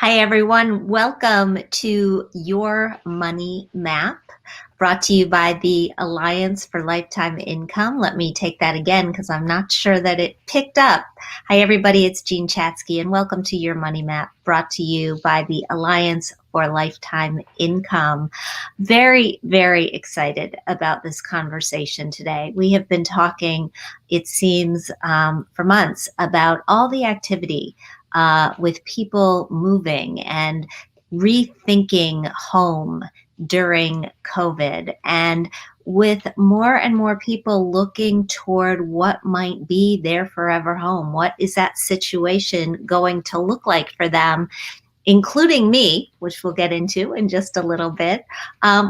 Hi, everyone. Welcome to Your Money Map, brought to you by the Alliance for Lifetime Income. Let me take that again because I'm not sure that it picked up. Hi, everybody. It's Jean Chatzky, and welcome to Your Money Map, brought to you by the Alliance for Lifetime Income. Very, very excited about this conversation today. We have been talking, it seems, for months about all the activity with people moving and rethinking home during COVID, and with more and more people looking toward what might be their forever home. What is that situation going to look like for them? Including me, which we'll get into in just a little bit.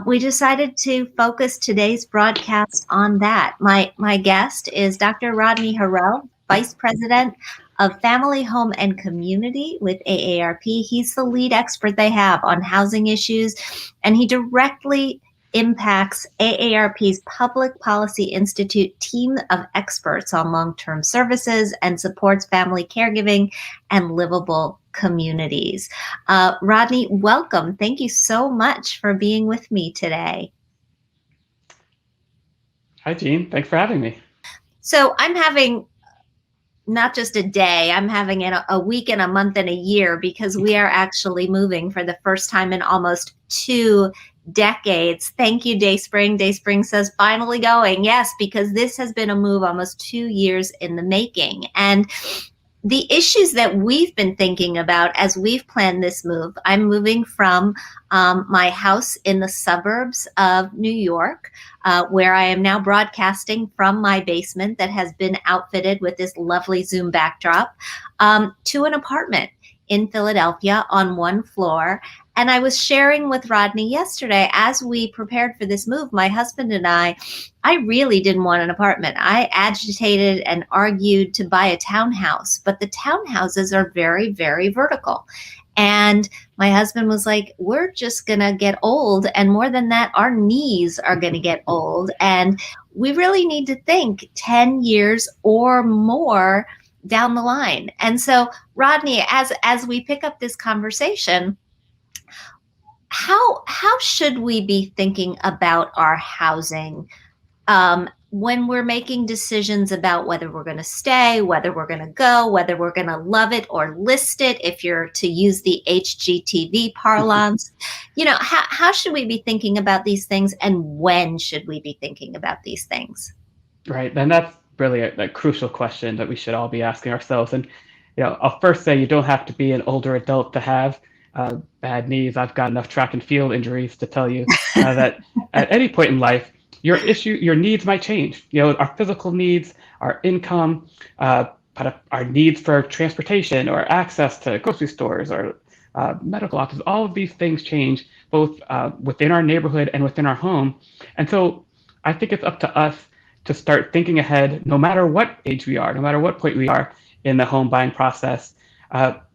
We decided to focus today's broadcast on that. My guest is Dr. Rodney Harrell, Vice President of Family, Home, and Community with AARP. He's the lead expert they have on housing issues, and he directly impacts AARP's Public Policy Institute team of experts on long-term services and supports family caregiving and livable communities. Rodney, welcome. Thank you so much for being with me today. Hi, Jean. Thanks for having me. So I'm having not just a day, I'm having a week and a month and a year, because we are actually moving for the first time in almost 2 decades. Thank you, Dayspring. Dayspring says finally going. Yes, because this has been a move almost 2 years in the making. And the issues that we've been thinking about as we've planned this move, I'm moving from my house in the suburbs of New York, where I am now broadcasting from my basement that has been outfitted with this lovely Zoom backdrop, to an apartment in Philadelphia on one floor. And I was sharing with Rodney yesterday, as we prepared for this move, my husband and I really didn't want an apartment. I agitated and argued to buy a townhouse, but the townhouses are very, very vertical. And my husband was like, we're just going to get old. And more than that, our knees are going to get old. And we really need to think 10 years or more down the line. And so, Rodney, as we pick up this conversation, how should we be thinking about our housing when we're making decisions about whether we're going to stay, whether we're going to go, whether we're going to love it or list it, if you're to use the HGTV parlance? How should we be thinking about these things, and when should we be thinking about these things? Right. And that's really a crucial question that we should all be asking ourselves. And, I'll first say you don't have to be an older adult to have bad knees. I've got enough track and field injuries to tell you that at any point in life, your needs might change. Our physical needs, our income, but our needs for transportation or access to grocery stores or medical offices, all of these things change both within our neighborhood and within our home. And so I think it's up to us to start thinking ahead, no matter what age we are, no matter what point we are in the home buying process.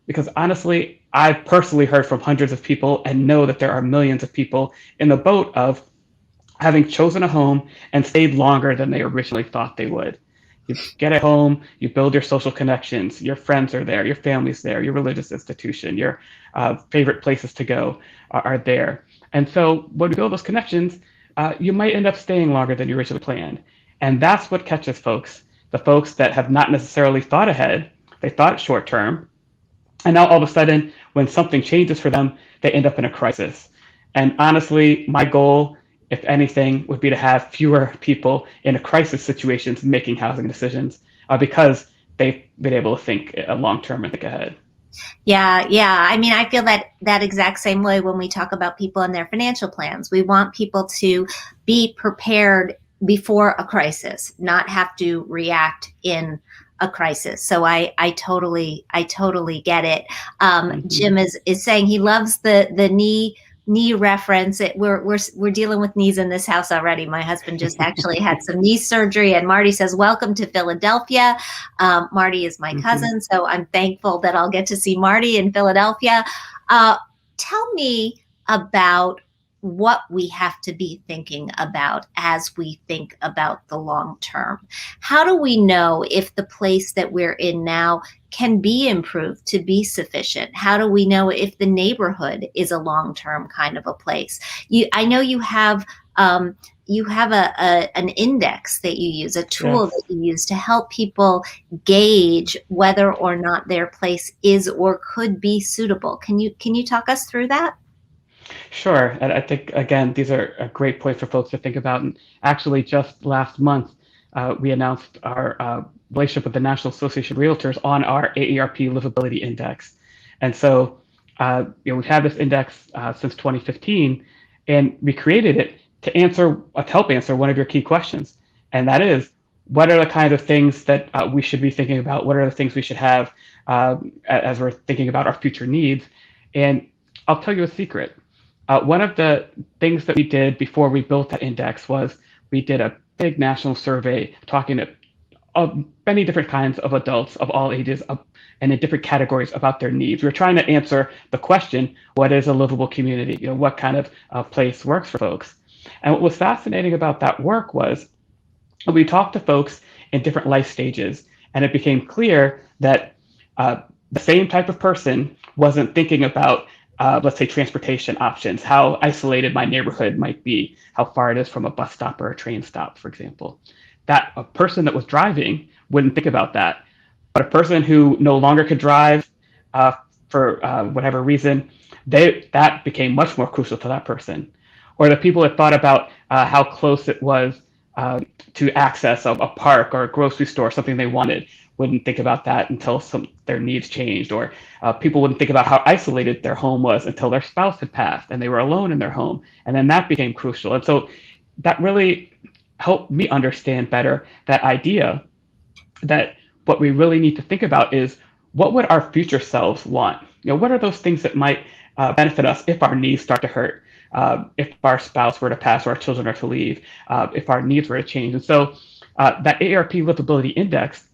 Because honestly, I've personally heard from hundreds of people and know that there are millions of people in the boat of having chosen a home and stayed longer than they originally thought they would. You get a home, you build your social connections, your friends are there, your family's there, your religious institution, your favorite places to go are there. And so when you build those connections, you might end up staying longer than you originally planned. And that's what catches folks, the folks that have not necessarily thought ahead. They thought short term. And now all of a sudden, when something changes for them, they end up in a crisis. And honestly, my goal, if anything, would be to have fewer people in a crisis situations making housing decisions because they've been able to think long term and think ahead. Yeah. I mean, I feel that exact same way when we talk about people and their financial plans. We want people to be prepared before a crisis, not have to react in a crisis. So I totally get it. Jim is saying he loves the knee reference. We're dealing with knees in this house already. My husband just actually had some knee surgery, and Marty says, welcome to Philadelphia. Marty is my cousin, so I'm thankful that I'll get to see Marty in Philadelphia. Tell me about what we have to be thinking about as we think about the long term. How do we know if the place that we're in now can be improved to be sufficient? How do we know if the neighborhood is a long-term kind of a place? I know you have an index that you use, a tool that Yes. you use to help people gauge whether or not their place is or could be suitable. Can you talk us through that? Sure. And I think, again, these are a great point for folks to think about. And actually, just last month, we announced our relationship with the National Association of Realtors on our AERP Livability Index. And so, we've had this index since 2015, and we created it to help answer one of your key questions. And that is, what are the kind of things that we should be thinking about? What are the things we should have as we're thinking about our future needs? And I'll tell you a secret. One of the things that we did before we built that index was we did a big national survey talking to many different kinds of adults of all ages and in different categories about their needs. We were trying to answer the question, what is a livable community? What kind of place works for folks? And what was fascinating about that work was we talked to folks in different life stages, and it became clear that the same type of person wasn't thinking about, let's say, transportation options, how isolated my neighborhood might be, how far it is from a bus stop or a train stop, for example. That a person that was driving wouldn't think about that. But a person who no longer could drive uh, for whatever reason, that became much more crucial to that person. Or the people that thought about how close it was uh, to access a park or a grocery store, something they wanted, wouldn't think about that until their needs changed. Or people wouldn't think about how isolated their home was until their spouse had passed and they were alone in their home. And then that became crucial. And so that really helped me understand better that idea that what we really need to think about is what would our future selves want? What are those things that might benefit us if our needs start to hurt, if our spouse were to pass or our children are to leave, if our needs were to change. And so that AARP Livability Index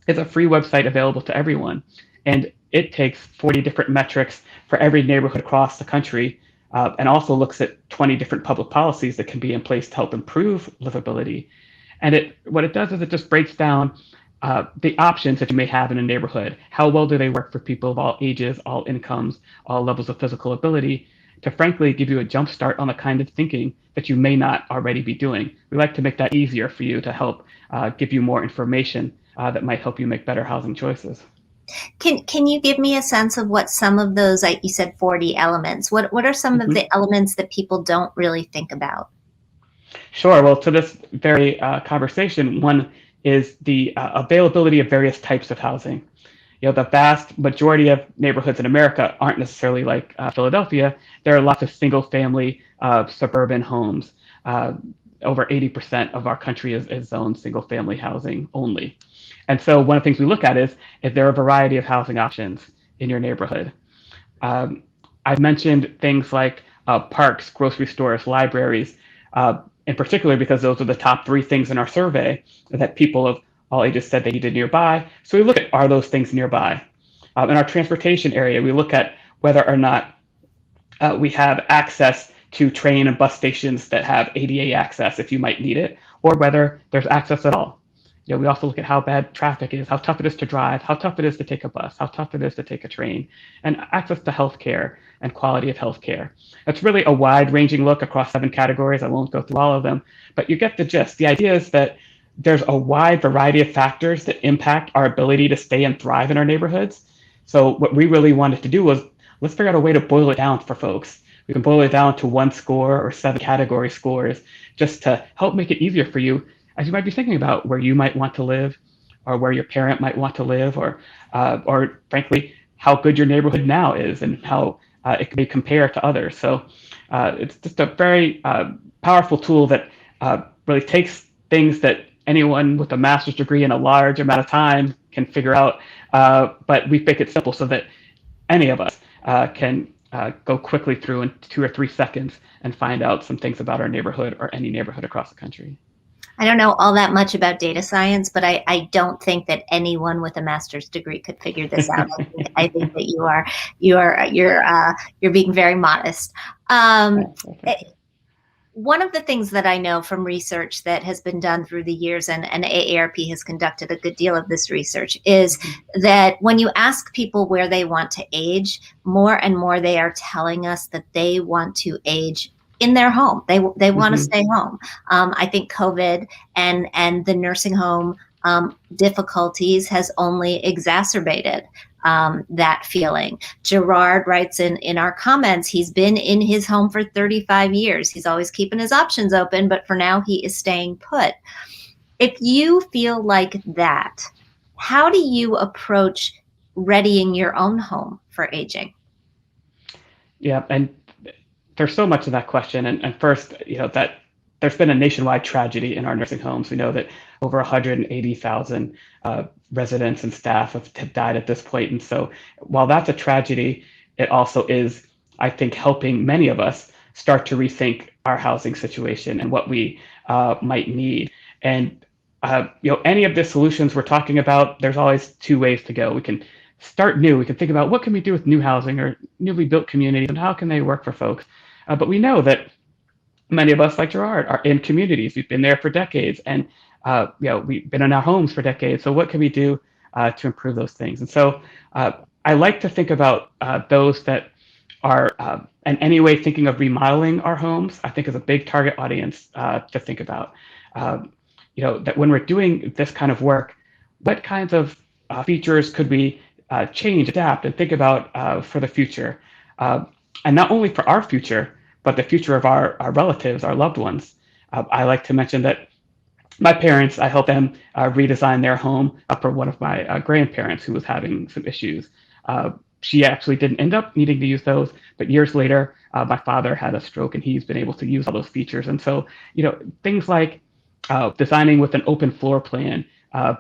is a free website available to everyone. And it takes 40 different metrics for every neighborhood across the country and also looks at 20 different public policies that can be in place to help improve livability. And what it does is it just breaks down the options that you may have in a neighborhood. How well do they work for people of all ages, all incomes, all levels of physical ability, to frankly give you a jump start on the kind of thinking that you may not already be doing. We like to make that easier for you to help give you more information that might help you make better housing choices. Can you give me a sense of what some of those, like you said, 40 elements? What are some of Mhm. the elements that people don't really think about? Sure. Well, to this very conversation, one is the availability of various types of housing. The vast majority of neighborhoods in America aren't necessarily like Philadelphia. There are lots of single-family suburban homes. Uh, Over 80% of our country is zoned single-family housing only. And so one of the things we look at is there a variety of housing options in your neighborhood? Um, I mentioned things like parks, grocery stores, libraries, in particular because those are the top three things in our survey that people of all ages said they needed nearby. So we look at, are those things nearby? In our transportation area, we look at whether or not we have access to train and bus stations that have ADA access if you might need it, or whether there's access at all. We also look at how bad traffic is, how tough it is to drive, how tough it is to take a bus, how tough it is to take a train, and access to healthcare and quality of healthcare. It's really a wide-ranging look across 7 categories. I won't go through all of them, but you get the gist. The idea is that there's a wide variety of factors that impact our ability to stay and thrive in our neighborhoods. So what we really wanted to do was let's figure out a way to boil it down for folks. We can boil it down to 1 score or 7 category scores just to help make it easier for you as you might be thinking about where you might want to live or where your parent might want to live or frankly, how good your neighborhood now is and how it may compare to others. So it's just a very powerful tool that really takes things that anyone with a master's degree in a large amount of time can figure out, but we make it simple so that any of us can go quickly through in 2 or 3 seconds and find out some things about our neighborhood or any neighborhood across the country. I don't know all that much about data science, but I don't think that anyone with a master's degree could figure this out. I think that you're being very modest. Um, Well, eh, thank you. One of the things that I know from research that has been done through the years, and AARP has conducted a good deal of this research, is Mhm. that when you ask people where they want to age, more and more they are telling us that they want to age in their home. They want to Mhm. stay home. I think COVID and the nursing home difficulties has only exacerbated that feeling. Gerard writes in our comments, he's been in his home for 35 years. He's always keeping his options open, but for now he is staying put. If you feel like that, how do you approach readying your own home for aging? Yeah, and there's so much in that question. And first, that there's been a nationwide tragedy in our nursing homes. We know that over 180,000 residents and staff have died at this point. And so while that's a tragedy, it also is, I think, helping many of us start to rethink our housing situation and what we might need. And any of the solutions we're talking about, there's always two ways to go. We can start new. We can think about what can we do with new housing or newly built communities and how can they work for folks. But we know that many of us, like Gerard, are in communities. We've been there for decades, and we've been in our homes for decades. So what can we do to improve those things? And so I like to think about those that are in any way thinking of remodeling our homes. I think is a big target audience to think about. Um, that when we're doing this kind of work, what kinds of features could we change, adapt, and think about for the future, uh, and not only for our future but the future of our relatives, our loved ones. I like to mention that my parents, I helped them redesign their home for one of my grandparents who was having some issues. Uh, she actually didn't end up needing to use those, but years later, my father had a stroke and he's been able to use all those features. And so, things like designing with an open floor plan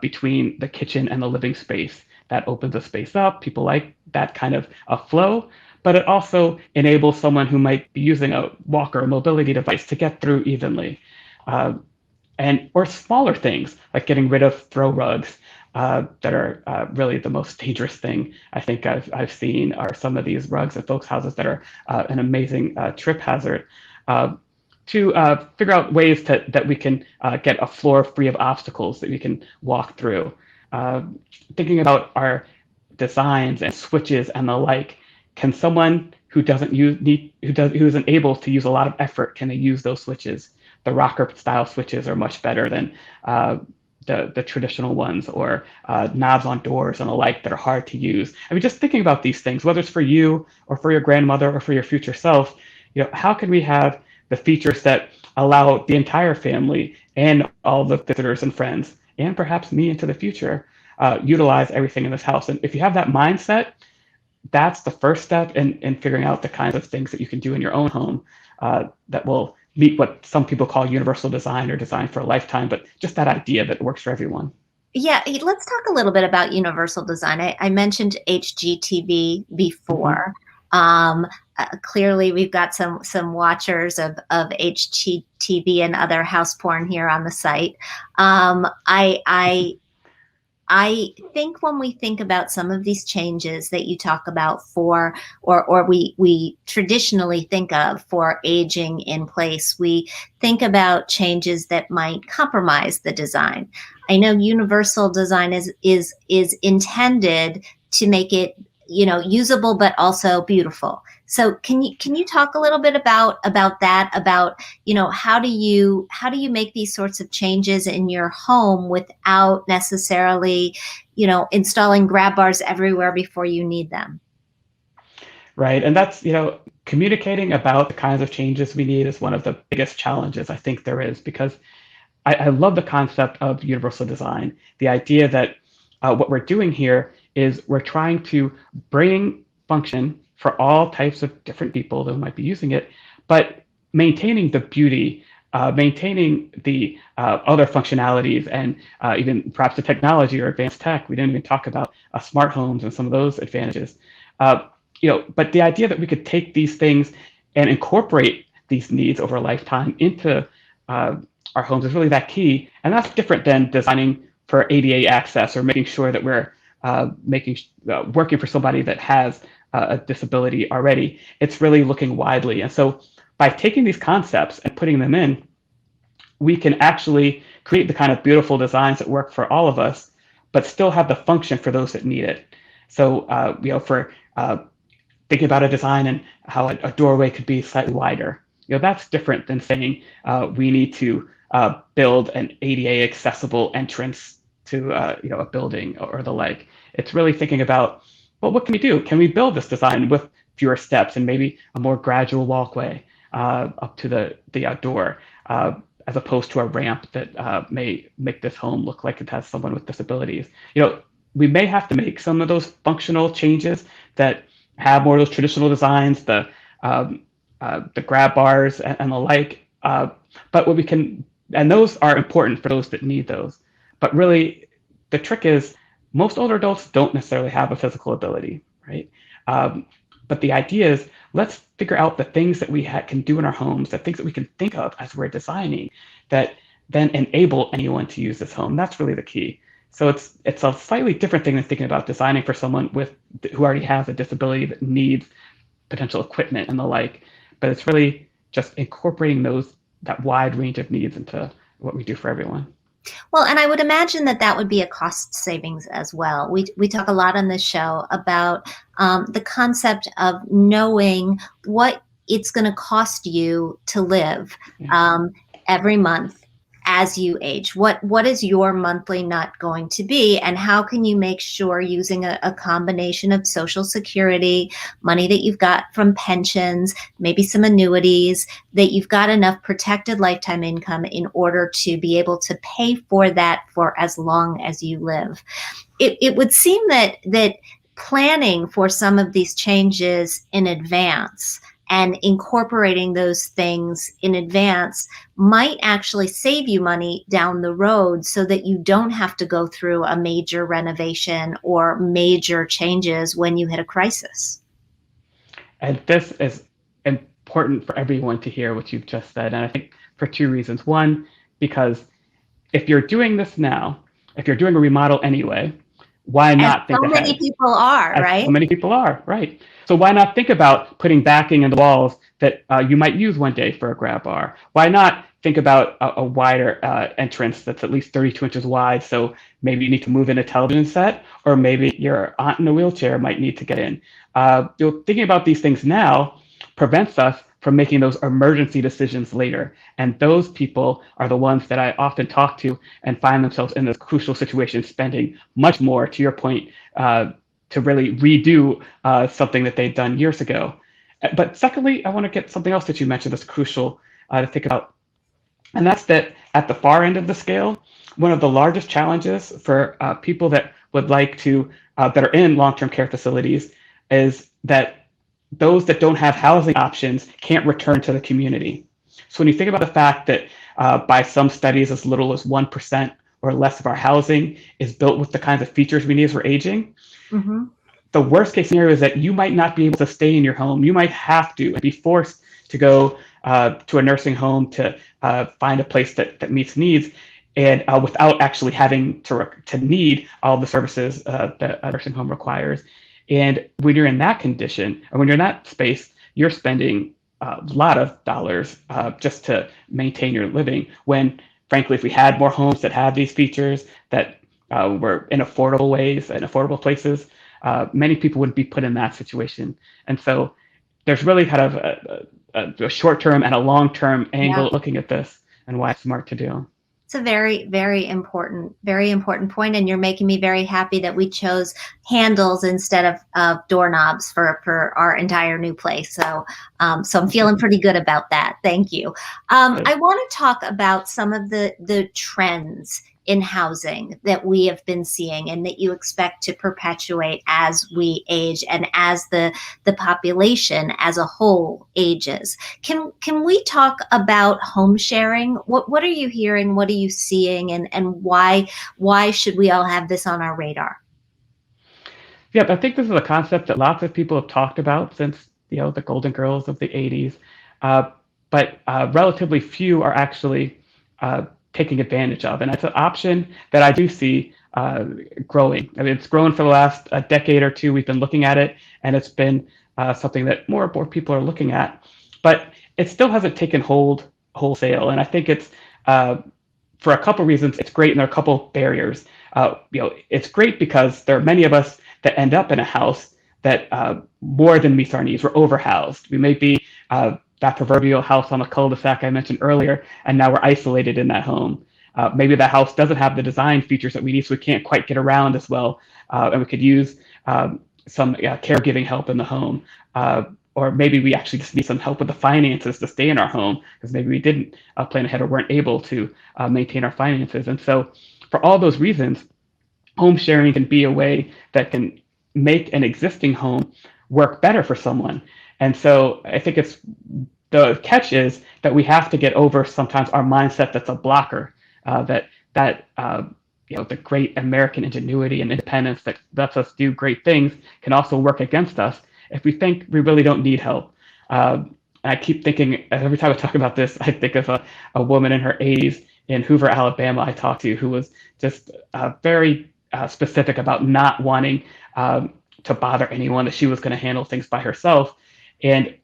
between the kitchen and the living space that opens the space up. People like that kind of a flow, but it also enables someone who might be using a walker, a mobility device to get through evenly. Uh, and or smaller things like getting rid of throw rugs that are really the most dangerous thing I think I've seen are some of these rugs at folks' houses that are an amazing trip hazard. Uh, to figure out ways that we can get a floor free of obstacles that we can walk through. Uh, Thinking about our designs and switches and the like, can someone who doesn't use need who isn't able to use a lot of effort, can they use those switches? The rocker style switches are much better than the traditional ones, or knobs on doors and the like that are hard to use. I mean, just thinking about these things, whether it's for you or for your grandmother or for your future self, how can we have the features that allow the entire family and all the visitors and friends, and perhaps me into the future, utilize everything in this house? And if you have that mindset, that's the first step in figuring out the kinds of things that you can do in your own home that will meet what some people call universal design or design for a lifetime, but just that idea that works for everyone. Yeah, let's talk a little bit about universal design. I mentioned HGTV Mm-hmm. before. Clearly, we've got some watchers of HGTV and other house porn here on the site. I think when we think about some of these changes that you talk about for, or we traditionally think of for aging in place, we think about changes that might compromise the design. I know universal design is intended to make it, usable but also beautiful. So can you talk a little bit about that, about, how do you make these sorts of changes in your home without necessarily, installing grab bars everywhere before you need them? Right. And that's, communicating about the kinds of changes we need is one of the biggest challenges I think there is, because I love the concept of universal design. The idea that what we're doing here is we're trying to bring function for all types of different people that might be using it, but maintaining the beauty, maintaining the other functionalities, and even perhaps the technology or advanced tech. We didn't even talk about smart homes and some of those advantages. Uh, but the idea that we could take these things and incorporate these needs over a lifetime into uh, our homes is really that key. And that's different than designing for ADA access or making sure that we're making working for somebody that has a disability already. It's really looking widely. And so by taking these concepts and putting them in, we can actually create the kind of beautiful designs that work for all of us, but still have the function for those that need it. So, for thinking about a design and how a doorway could be slightly wider, that's different than saying we need to build an ADA accessible entrance to a building or the like. It's really thinking about, well, what can we do? Can we build this design with fewer steps and maybe a more gradual walkway up to the outdoor, as opposed to a ramp that may make this home look like it has someone with disabilities. We may have to make some of those functional changes that have more of those traditional designs, the grab bars and the like. But what we can, and those are important for those that need those. But really, the trick is most older adults don't necessarily have a physical ability, right? But the idea is let's figure out the things that we can do in our homes, the things that we can think of as we're designing that then enable anyone to use this home. That's really the key. So it's a slightly different thing than thinking about designing for someone who already has a disability that needs potential equipment and the like. But it's really just incorporating that wide range of needs into what we do for everyone. Well, and I would imagine that that would be a cost savings as well. We talk a lot on this show about the concept of knowing what it's going to cost you to live every month as you age. What is your monthly nut going to be, and how can you make sure, using a combination of Social Security, money that you've got from pensions, maybe some annuities, that you've got enough protected lifetime income in order to be able to pay for that for as long as you live. It would seem that planning for some of these changes in advance and incorporating those things in advance might actually save you money down the road, so that you don't have to go through a major renovation or major changes when you hit a crisis. And this is important for everyone to hear what you've just said. And I think for two reasons. One, because if you're doing this now, if you're doing a remodel anyway, why not think ahead? So many people are, right? So many people are, right? So why not think about putting backing in the walls that you might use one day for a grab bar? Why not think about a wider entrance that's at least 32 inches wide, so maybe you need to move in a television set, or maybe your aunt in a wheelchair might need to get in. Thinking about these things now prevents us from making those emergency decisions later. And those people are the ones that I often talk to and find themselves in this crucial situation, spending much more, to your point, to really redo something that they'd done years ago. But secondly, I want to get something else that you mentioned that's crucial to think about. And that's that at the far end of the scale, one of the largest challenges for people that would like to, that are in long-term care facilities, is that those that don't have housing options can't return to the community. So when you think about the fact that by some studies, as little as 1% or less of our housing is built with the kinds of features we need as we're aging, the worst case scenario is that you might not be able to stay in your home. You might have to be forced to go to a nursing home to find a place that meets needs, and without actually having to need all the services that a nursing home requires. And when you're in that condition, or when you're in that space, you're spending a lot of dollars just to maintain your living. When, frankly, if we had more homes that have these features that were in affordable ways and affordable places, many people wouldn't be put in that situation. And so there's really kind of a short-term and a long-term angle looking at this, and why it's smart to do. It's a very, very important point, and you're making me very happy that we chose handles instead of doorknobs for our entire new place. So I'm feeling pretty good about that. Thank you. I want to talk about some of the trends in housing that we have been seeing and that you expect to perpetuate as we age and as the population as a whole ages. Can we talk about home sharing? What are you hearing? What are you seeing? And why should we all have this on our radar? Yeah, I think this is a concept that lots of people have talked about since the Golden Girls of the 80s, but relatively few are actually taking advantage of. And it's an option that I do see growing. I mean, it's grown for the last decade or two. We've been looking at it, and it's been something that more and more people are looking at. But it still hasn't taken hold wholesale. And I think it's for a couple reasons, it's great, and there are a couple barriers. It's great because there are many of us that end up in a house that more than meets our needs. We're overhoused. We may be that proverbial house on the cul-de-sac I mentioned earlier, and now we're isolated in that home. Maybe the house doesn't have the design features that we need, so we can't quite get around as well, and we could use some caregiving help in the home. Or maybe we actually just need some help with the finances to stay in our home because maybe we didn't plan ahead or weren't able to maintain our finances. And so for all those reasons, home sharing can be a way that can make an existing home work better for someone. And so I think the catch is that we have to get over sometimes our mindset that's a blocker, that the great American ingenuity and independence that lets us do great things can also work against us if we think we really don't need help. I keep thinking, every time I talk about this, I think of a woman in her 80s in Hoover, Alabama, I talked to, who was just very specific about not wanting to bother anyone, that she was going to handle things by herself, and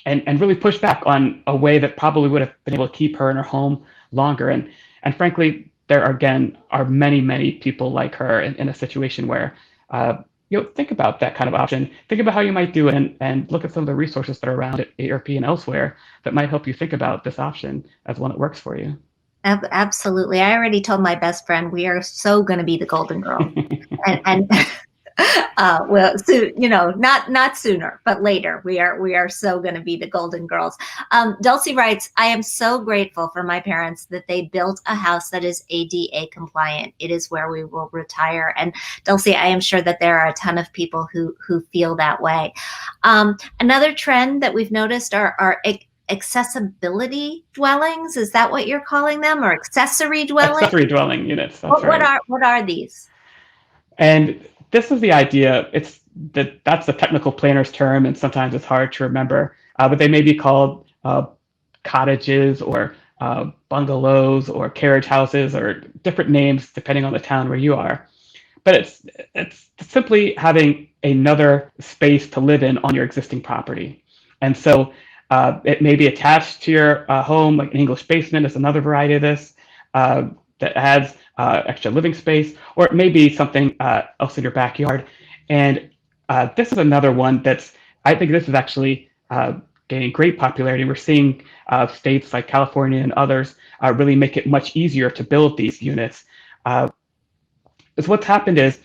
really push back on a way that probably would have been able to keep her in her home longer. And frankly, there again are many people like her in a situation where think about that kind of option. Think about how you might do it, and look at some of the resources that are around at AARP and elsewhere that might help you think about this option as one that works for you. Absolutely. I already told my best friend we are so going to be the Golden Girls, and well, so, not sooner, but later. We are so going to be the Golden Girls. Dulcie writes, I am so grateful for my parents that they built a house that is ADA compliant. It is where we will retire. And Dulcie, I am sure that there are a ton of people who feel that way. Another trend that we've noticed are accessibility dwellings. Is that what you're calling them, or accessory dwellings? Accessory dwelling units. What are these? And this is the idea. That's the technical planner's term, and sometimes it's hard to remember. But they may be called cottages or bungalows or carriage houses or different names depending on the town where you are. But it's simply having another space to live in on your existing property. And so it may be attached to your home, like an English basement is another variety of this that adds extra living space, or it may be something else in your backyard. And this is another one I think this is actually gaining great popularity. We're seeing states like California and others really make it much easier to build these units. Because what's happened is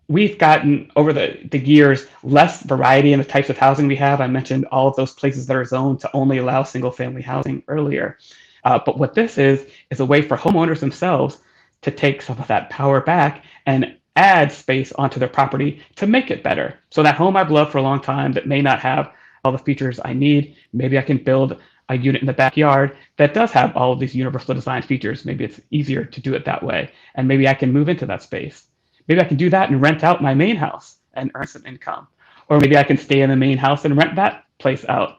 we've gotten over the years less variety in the types of housing we have. I mentioned all of those places that are zoned to only allow single family housing earlier. But what this is a way for homeowners themselves to take some of that power back and add space onto their property to make it better. So that home I've loved for a long time that may not have all the features I need, maybe I can build a unit in the backyard that does have all of these universal design features. Maybe it's easier to do it that way. And maybe I can move into that space. Maybe I can do that and rent out my main house and earn some income. Or maybe I can stay in the main house and rent that place out.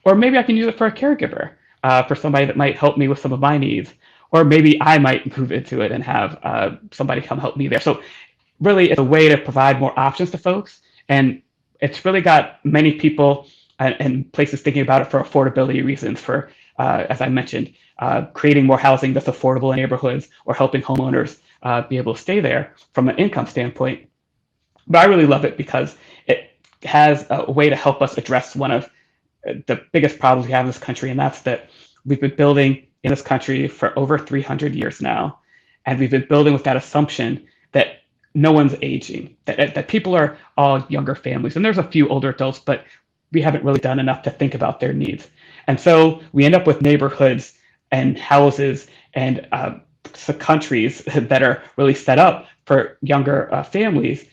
Or maybe I can use it for a caregiver, for somebody that might help me with some of my needs. Or maybe I might move into it and have somebody come help me there. So really, it's a way to provide more options to folks. And it's really got many people and places thinking about it for affordability reasons, for, as I mentioned, creating more housing that's affordable in neighborhoods, or helping homeowners be able to stay there from an income standpoint. But I really love it because it has a way to help us address one of the biggest problems we have in this country, and that's that we've been building in this country for over 300 years now, and we've been building with that assumption that no one's aging, that people are all younger families, and there's a few older adults, but we haven't really done enough to think about their needs. And so we end up with neighborhoods and houses and countries that are really set up for younger families.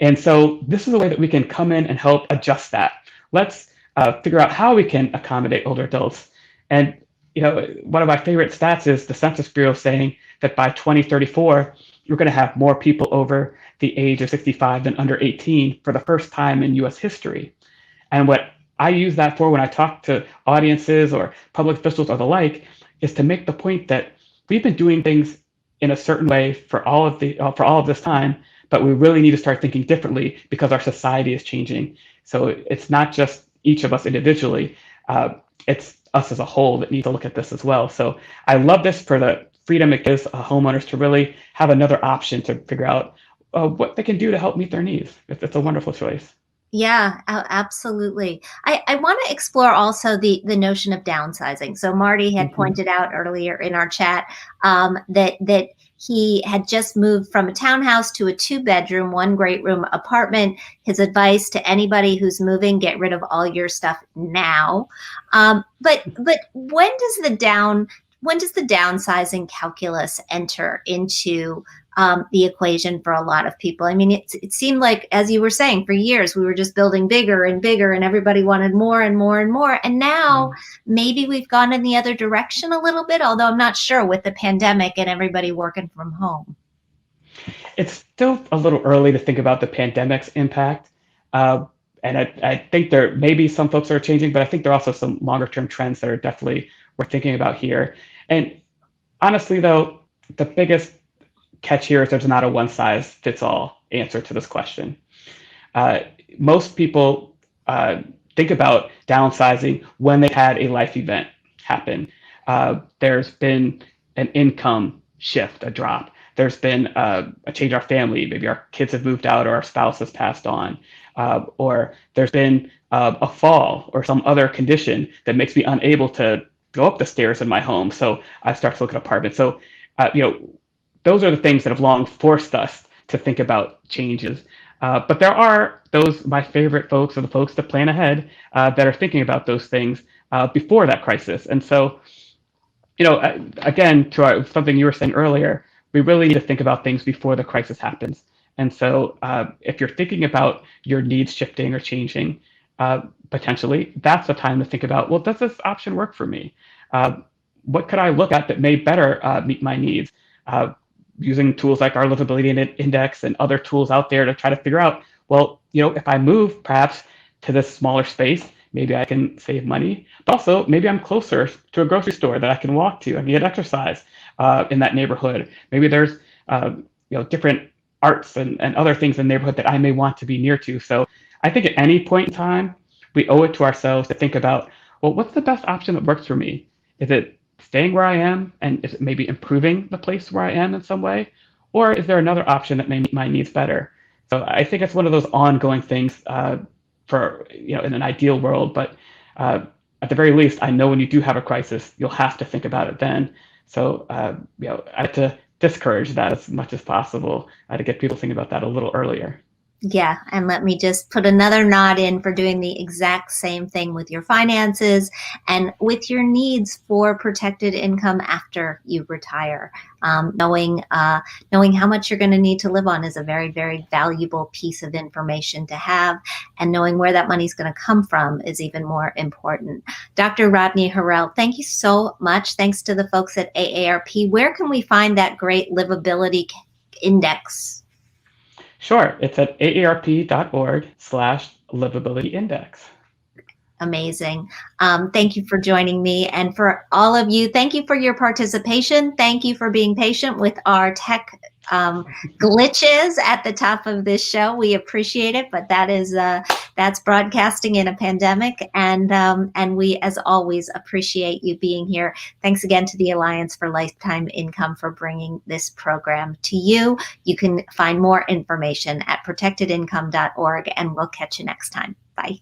And so this is a way that we can come in and help adjust that. Let's figure out how we can accommodate older adults. And one of my favorite stats is the Census Bureau saying that by 2034, we're going to have more people over the age of 65 than under 18 for the first time in US history. And what I use that for when I talk to audiences or public officials or the like is to make the point that we've been doing things in a certain way for all of this time, but we really need to start thinking differently because our society is changing. So it's not just each of us individually; it's us as a whole that need to look at this as well. So I love this for the freedom it gives homeowners to really have another option to figure out what they can do to help meet their needs. It's a wonderful choice. Yeah, absolutely. I want to explore also the notion of downsizing. So Marty had Hmm. pointed out earlier in our chat that he had just moved from a townhouse to a two-bedroom, one great room apartment. His advice to anybody who's moving: get rid of all your stuff now. But when does the downsizing calculus enter into the equation for a lot of people? I mean, it seemed like, as you were saying, for years we were just building bigger and bigger, and everybody wanted more and more and more. And now maybe we've gone in the other direction a little bit, although I'm not sure with the pandemic and everybody working from home. It's still a little early to think about the pandemic's impact. Uh, and I think there may be some folks that are changing, but I think there are also some longer term trends that are definitely worth thinking about here. And honestly, though, the biggest catch here is there's not a one size fits all answer to this question. Uh, Most people think about downsizing when they had a life event happen. There's been an income shift, a drop. There's been a change in our family. Maybe our kids have moved out or our spouse has passed on. Or there's been a fall or some other condition that makes me unable to go up the stairs in my home. So I start to look at apartments. So, those are the things that have long forced us to think about changes. But there are those, my favorite folks, are the folks that plan ahead, that are thinking about those things before that crisis. And so, again, to something you were saying earlier, we really need to think about things before the crisis happens. And so, if you're thinking about your needs shifting or changing, potentially, that's the time to think about, well, does this option work for me? Uh, what could I look at that may better meet my needs? Uh, Using tools like our livability index and other tools out there to try to figure out, well, if I move perhaps to this smaller space, maybe I can save money, but also maybe I'm closer to a grocery store that I can walk to. I can get exercise in that neighborhood. Maybe there's different arts and other things in the neighborhood that I may want to be near to. So I think at any point in time, we owe it to ourselves to think about, well, what's the best option that works for me? Is it staying where I am, and is it maybe improving the place where I am in some way? Or is there another option that may meet my needs better? So I think it's one of those ongoing things for, in an ideal world. But at the very least, I know when you do have a crisis, you'll have to think about it then. So, I have to discourage that as much as possible to get people thinking about that a little earlier. Yeah, and let me just put another nod in for doing the exact same thing with your finances and with your needs for protected income after you retire. Knowing how much you're going to need to live on is a very, very valuable piece of information to have, and knowing where that money's going to come from is even more important. Dr. Rodney Harrell, thank you so much. Thanks to the folks at AARP. Where can we find that great livability index? Sure, it's at aarp.org/livability index. Amazing. Thank you for joining me. And for all of you, thank you for your participation. Thank you for being patient with our tech glitches at the top of this show. We appreciate it, but that's broadcasting in a pandemic. And we, as always, appreciate you being here. Thanks again to the Alliance for Lifetime Income for bringing this program to you. You can find more information at protectedincome.org, and we'll catch you next time. Bye.